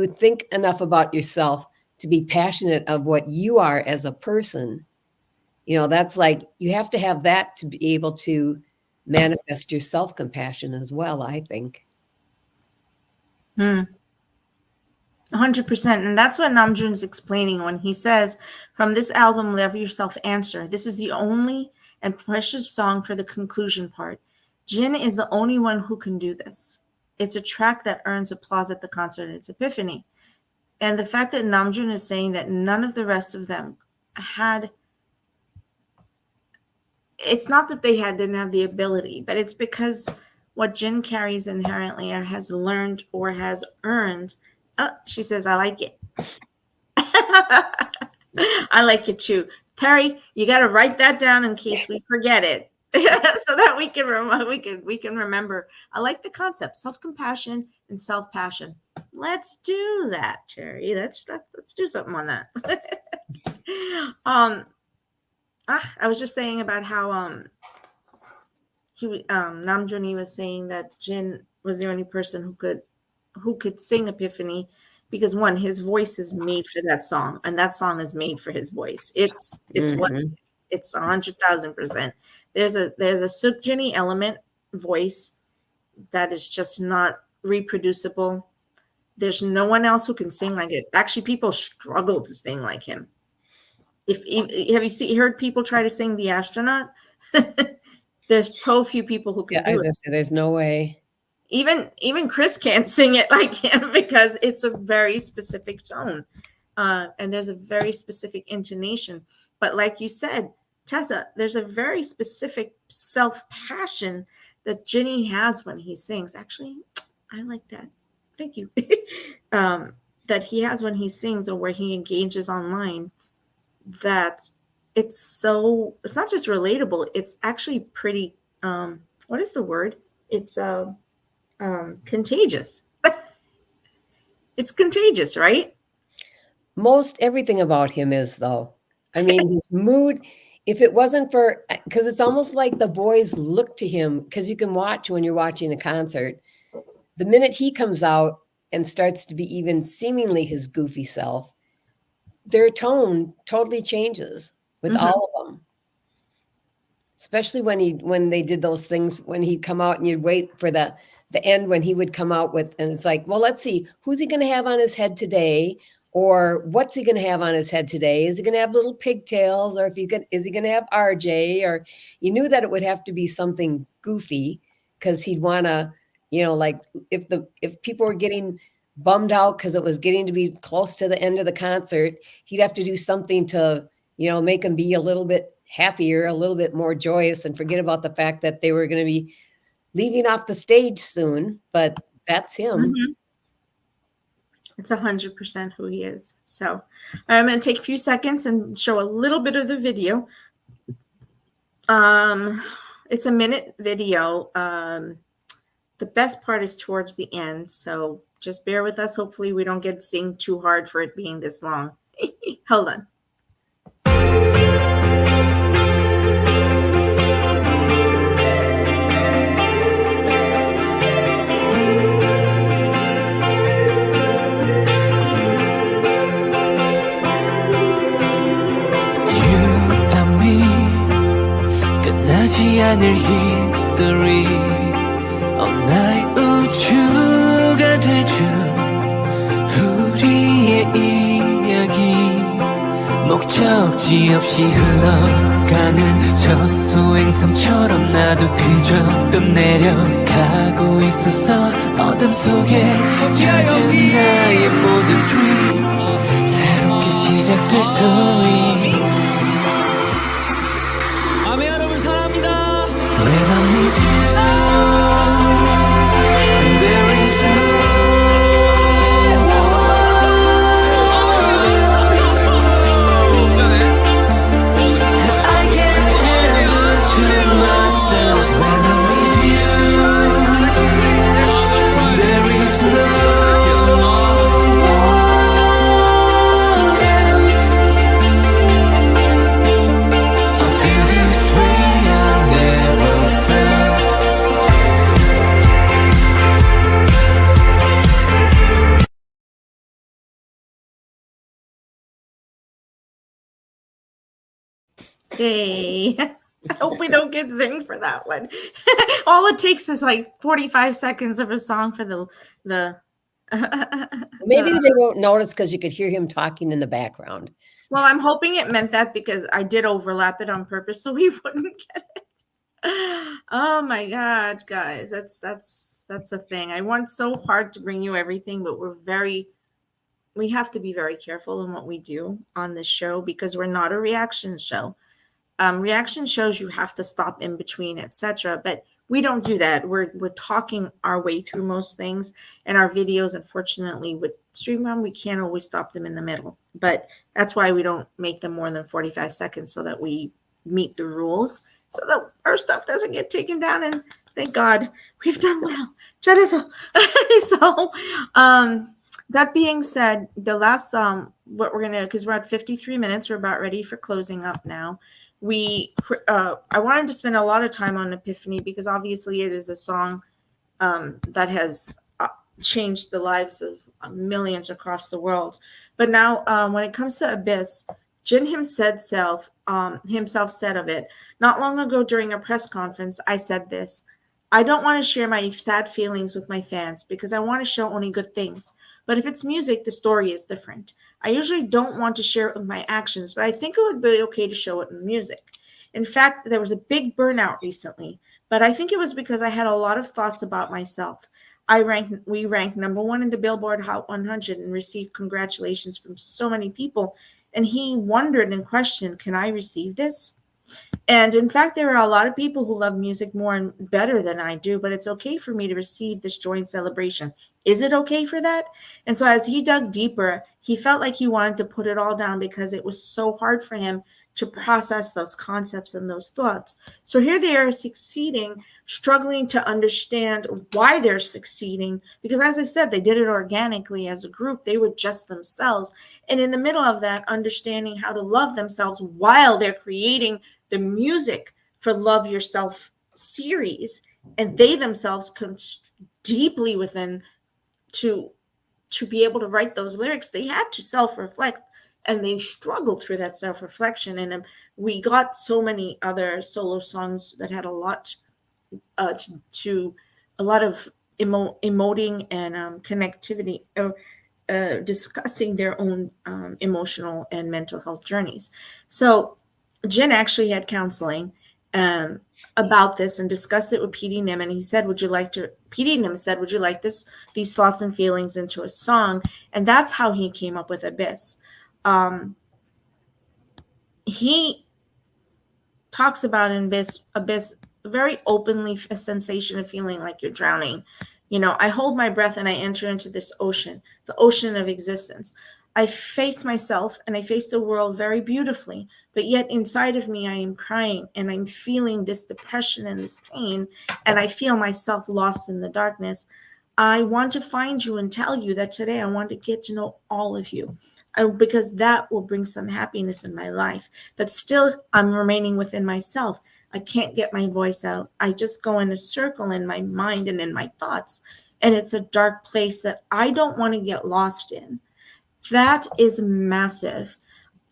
think enough about yourself to be passionate of what you are as a person, that's like, you have to have that to be able to manifest your self-compassion as well, I think. 100%. And that's what Namjoon's explaining when he says, from this album, Love Yourself Answer, this is the only and precious song for the conclusion part. Jin is the only one who can do this. It's a track that earns applause at the concert. It's Epiphany. And the fact that Namjoon is saying that none of the rest of them had, it's not that they didn't have the ability, but it's because what Jin carries inherently or has learned or has earned. Oh, she says, I like it. I like it too. Terry, you got to write that down in case we forget it. So that we can remember. I like the concept, self-compassion and self-passion. Let's do that, Terry. Let's do something on that. I was just saying about how Namjoon was saying that Jin was the only person who could sing Epiphany, because one, his voice is made for that song, and that song is made for his voice. It's 100,000%. There's a SeokJin element voice that is just not reproducible. There's no one else who can sing like it. Actually, people struggle to sing like him. Have you heard people try to sing The Astronaut? There's so few people who can do it. There's no way. Even Chris can't sing it like him, because it's a very specific tone, and there's a very specific intonation. But like you said, Tessa, there's a very specific self-passion that Jini has when he sings. Actually, I like that. Thank you. That he has when he sings or where he engages online, that it's not just relatable, it's actually pretty, what is the word? It's contagious. It's contagious, right? Most everything about him is, though. I mean, his mood, if it wasn't for, because it's almost like the boys look to him, because you can watch when you're watching a concert, the minute he comes out and starts to be even seemingly his goofy self, their tone totally changes with all of them. Especially when they did those things, when he'd come out and you'd wait for the end when he would come out with, and it's like, well, let's see, who's he going to have on his head today? Or what's he going to have on his head today? Is he going to have little pigtails? Or is he going to have RJ? Or you knew that it would have to be something goofy, because he'd want to, like if people were getting bummed out because it was getting to be close to the end of the concert, he'd have to do something to, make them be a little bit happier, a little bit more joyous, and forget about the fact that they were going to be leaving off the stage soon. But that's him. It's 100% who he is. So I'm going to take a few seconds and show a little bit of the video. It's a minute video. The best part is towards the end, so just bear with us. Hopefully we don't get sing too hard for it being this long. Hold on. 끝나지 않을 history 나의 우주가 되준 우리의 이야기 목적지 없이 흘러가는 저 소행성처럼 나도 그저 끝내려가고 있었어 어둠 속에 젖은 나의 모든 dream 새롭게 시작될 소리 When I'm with you, there is no and I can't help to myself. When I'm with you, there is no Hey, I hope we don't get zinged for that one. All it takes is like 45 seconds of a song for the Maybe they won't notice because you could hear him talking in the background. Well, I'm hoping it meant that, because I did overlap it on purpose so we wouldn't get it. Oh my God, guys, that's a thing. I want so hard to bring you everything, but we have to be very careful in what we do on this show, because we're not a reaction show. Reaction shows you have to stop in between, etc. But we don't do that. We're talking our way through most things, and our videos, unfortunately, with StreamYard, we can't always stop them in the middle. But that's why we don't make them more than 45 seconds, so that we meet the rules, so that our stuff doesn't get taken down. And thank God we've done well. So, that being said, the last what we're gonna, because we're at 53 minutes, we're about ready for closing up now. I wanted to spend a lot of time on Epiphany, because obviously it is a song that has changed the lives of millions across the world. But now, when it comes to Abyss, Jin himself said of it, not long ago during a press conference, I said this: I don't want to share my sad feelings with my fans, because I want to show only good things. But if it's music, the story is different. I usually don't want to share it with my actions, but I think it would be okay to show it in music. In fact, there was a big burnout recently, but I think it was because I had a lot of thoughts about myself. We ranked #1 in the Billboard Hot 100 and received congratulations from so many people. And he wondered and questioned, can I receive this? And in fact, there are a lot of people who love music more and better than I do, but it's okay for me to receive this joy and celebration. Is it okay for that? And so as he dug deeper, he felt like he wanted to put it all down, because it was so hard for him to process those concepts and those thoughts. So here they are succeeding, struggling to understand why they're succeeding, because as I said, they did it organically as a group. They were just themselves. And in the middle of that, understanding how to love themselves while they're creating the music for Love Yourself series, and they themselves come deeply within to be able to write those lyrics. They had to self-reflect, and they struggled through that self-reflection. And we got so many other solo songs that had a lot to a lot of emoting and connectivity, discussing their own emotional and mental health journeys. So Jin actually had counseling about this and discussed it with PD Nim, and he said, PD Nim said, would you like these thoughts and feelings into a song? And that's how he came up with Abyss. He talks about in Abyss very openly, a sensation of feeling like you're drowning. I hold my breath and I enter into this ocean, the ocean of existence. I face myself and I face the world very beautifully, but yet inside of me, I am crying and I'm feeling this depression and this pain, and I feel myself lost in the darkness. I want to find you and tell you that today I want to get to know all of you, because that will bring some happiness in my life. But still, I'm remaining within myself. I can't get my voice out. I just go in a circle in my mind and in my thoughts. And it's a dark place that I don't want to get lost in. That is massive.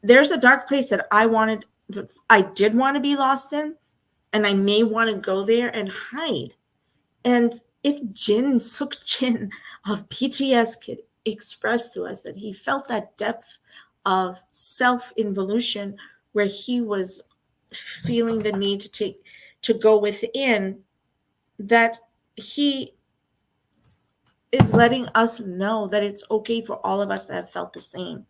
There's a dark place that I did want to be lost in, and I may want to go there and hide. And if SeokJin of BTS could express to us that he felt that depth of self-involution, where he was feeling the need to go within, that he is letting us know that it's okay for all of us to have felt the same.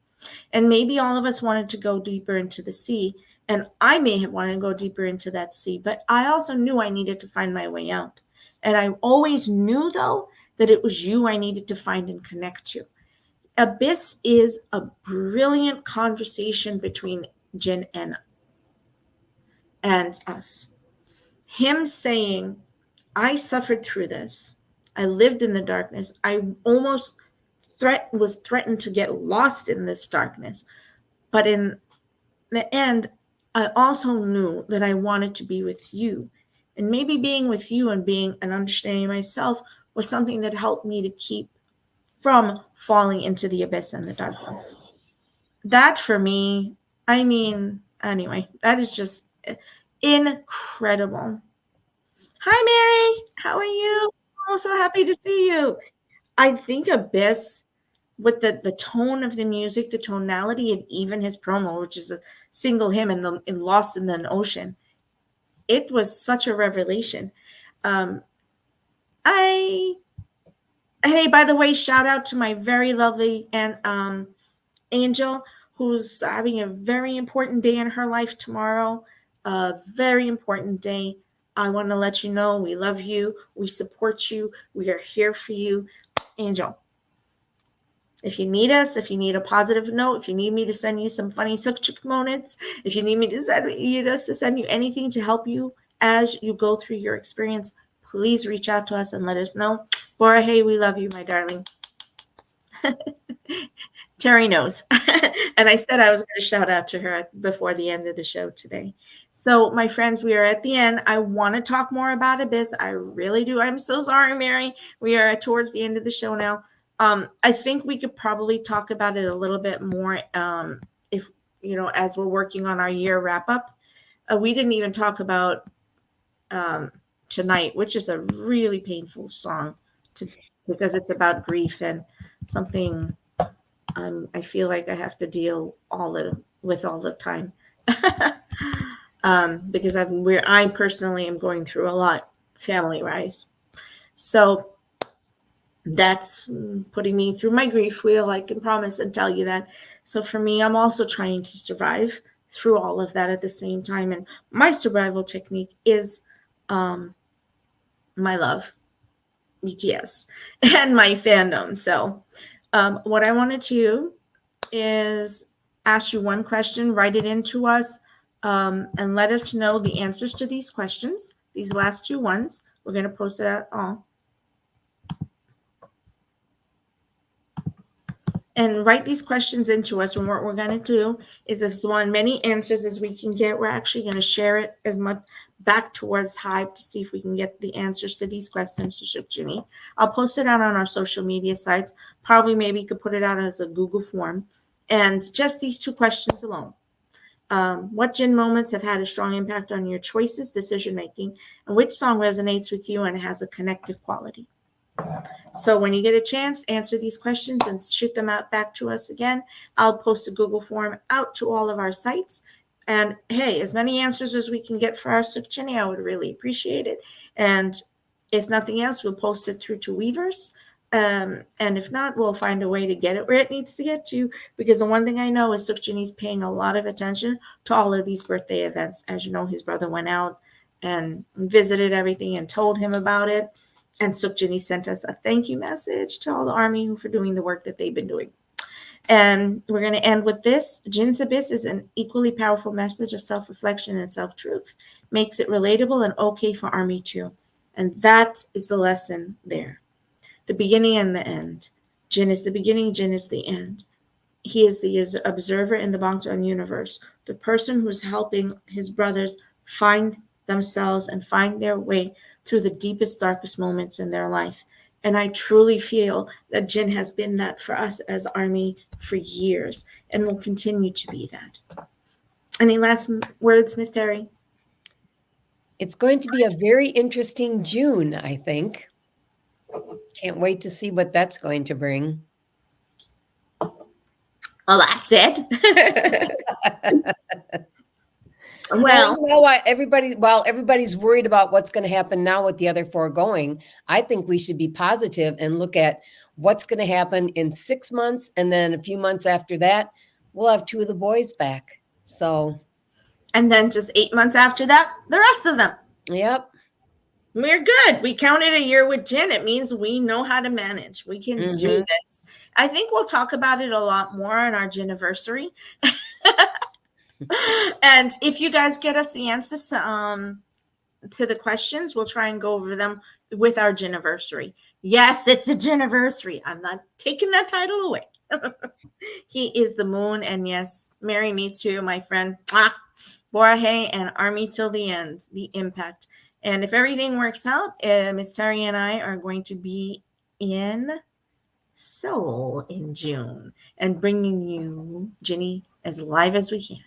And maybe all of us wanted to go deeper into the sea, and I may have wanted to go deeper into that sea, but I also knew I needed to find my way out. And I always knew, though, that it was you I needed to find and connect to. Abyss is a brilliant conversation between Jin and us. Him saying, I suffered through this. I lived in the darkness. I almost was threatened to get lost in this darkness. But in the end, I also knew that I wanted to be with you. And maybe being with you and being an understanding myself was something that helped me to keep from falling into the abyss and the darkness. That for me, anyway, that is just incredible. Hi, Mary. How are you? I'm so happy to see you. I think Abyss, with the tone of the music, the tonality, and even his promo, which is a single hymn in Lost in the Ocean, it was such a revelation. Hey, by the way, shout out to my very lovely and Angel, who's having a very important day in her life tomorrow. A very important day. I want to let you know we love you. We support you. We are here for you. Angel, if you need us, if you need a positive note, if you need me to send you some funny SeokJin moments, if you need me to send you anything to help you as you go through your experience, please reach out to us and let us know. Bora, hey, we love you, my darling. Terry knows. And I said I was going to shout out to her before the end of the show today. So, my friends, we are at the end. I want to talk more about Abyss. I really do. I'm so sorry, Mary. We are towards the end of the show now. I think we could probably talk about it a little bit more if, as we're working on our year wrap up. We didn't even talk about Tonight, which is a really painful song because it's about grief and something I feel like I have to deal with all the time. Because I personally am going through a lot family-wise. So that's putting me through my grief wheel. I can promise and tell you that. So for me, I'm also trying to survive through all of that at the same time. And my survival technique is my love, BTS, and my fandom. So what I wanted to do is ask you one question, write it into us, and let us know the answers to these questions, these last two ones. We're going to post it at all. and write these questions into us. And what we're going to do is, as many answers as we can get, we're actually going to share it as much back towards Hive to see if we can get the answers to these questions to SeokJin. I'll post it out on our social media sites. Probably maybe you could put it out as a Google form. And just these 2 questions alone. What Jin moments have had a strong impact on your choices, decision making, and which song resonates with you and has a connective quality? So when you get a chance, answer these questions and shoot them out back to us again. I'll post a Google form out to all of our sites. And hey, as many answers as we can get for our SeokJin, I would really appreciate it. And if nothing else, we'll post it through to Weverse. And if not, we'll find a way to get it where it needs to get to. Because the one thing I know is SeokJin is paying a lot of attention to all of these birthday events. As you know, his brother went out and visited everything and told him about it. And SeokJin sent us a thank you message to all the Army for doing the work that they've been doing. And we're going to end with this. Jin's Abyss is an equally powerful message of self-reflection and self-truth. Makes it relatable and okay for Army too. And that is the lesson there. The beginning and the end. Jin is the beginning, Jin is the end. He is the observer in the Bangtan universe, the person who's helping his brothers find themselves and find their way through the deepest, darkest moments in their life. And I truly feel that Jin has been that for us as Army for years and will continue to be that. Any last words, Miss Terry? It's going to be a very interesting June, I think. Can't wait to see what that's going to bring. Well, that's it. Well, you know what? While everybody's worried about what's going to happen now with the other 4 going, I think we should be positive and look at what's going to happen in 6 months. And then a few months after that, we'll have 2 of the boys back. So. And then just 8 months after that, the rest of them. Yep. We're good. We counted a year with Jin. It means we know how to manage. We can do this. I think we'll talk about it a lot more on our Jini-Versary. And if you guys get us the answers to the questions, we'll try and go over them with our Jini-Versary. Yes, it's a Jini-Versary. I'm not taking that title away. He is the moon. And yes, marry me too, my friend. Borahae and Army till the end, the impact. And if everything works out, Miss Terry and I are going to be in Seoul in June and bringing you Jini as live as we can.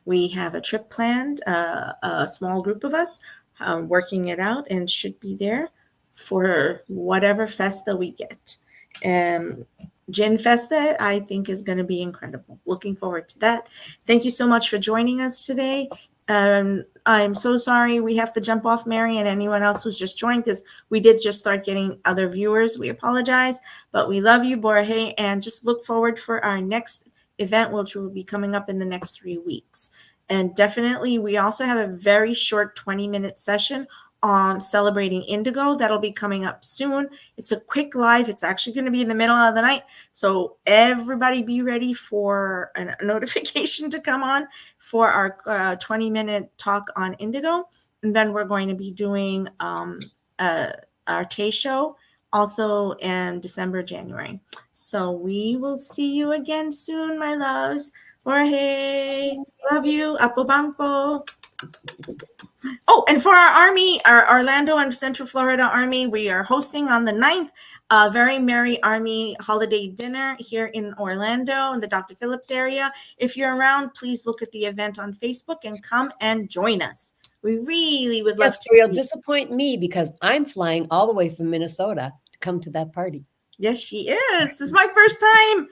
We have a trip planned, a small group of us working it out, and should be there for whatever festa we get. Jin Festa, I think, is going to be incredible. Looking forward to that. Thank you so much for joining us today. I'm so sorry we have to jump off, Mary, and anyone else who's just joined, because we did just start getting other viewers. We apologize, but we love you, Borahae, and just look forward for our next event, which will be coming up in the next 3 weeks. And definitely, we also have a very short 20-minute session on celebrating Indigo. That'll be coming up soon. It's a quick live. It's actually going to be in the middle of the night. So everybody be ready for a notification to come on for our 20-minute talk on Indigo. And then we're going to be doing our Tay show also in December, January. So we will see you again soon, my loves. Jorge, love you. Apo Bangpo. Oh, and for our Army, our Orlando and Central Florida Army, we are hosting on the 9th a very merry Army holiday dinner here in Orlando in the Dr. Phillips area. If you're around, please look at the event on Facebook and come and join us. We really would love to. Yes, you'll disappoint me because I'm flying all the way from Minnesota to come to that party. Yes, she is. This is my first time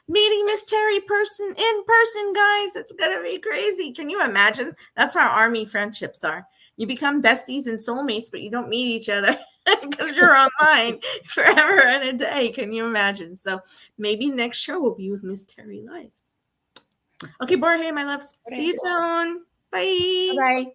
meeting Miss Terry in person, guys. It's gonna be crazy. Can you imagine? That's how Army friendships are. You become besties and soulmates, but you don't meet each other because you're online forever and a day. Can you imagine? So maybe next show will be with Miss Terry live. Okay, Borahae, my loves. See you soon. Bye. Bye.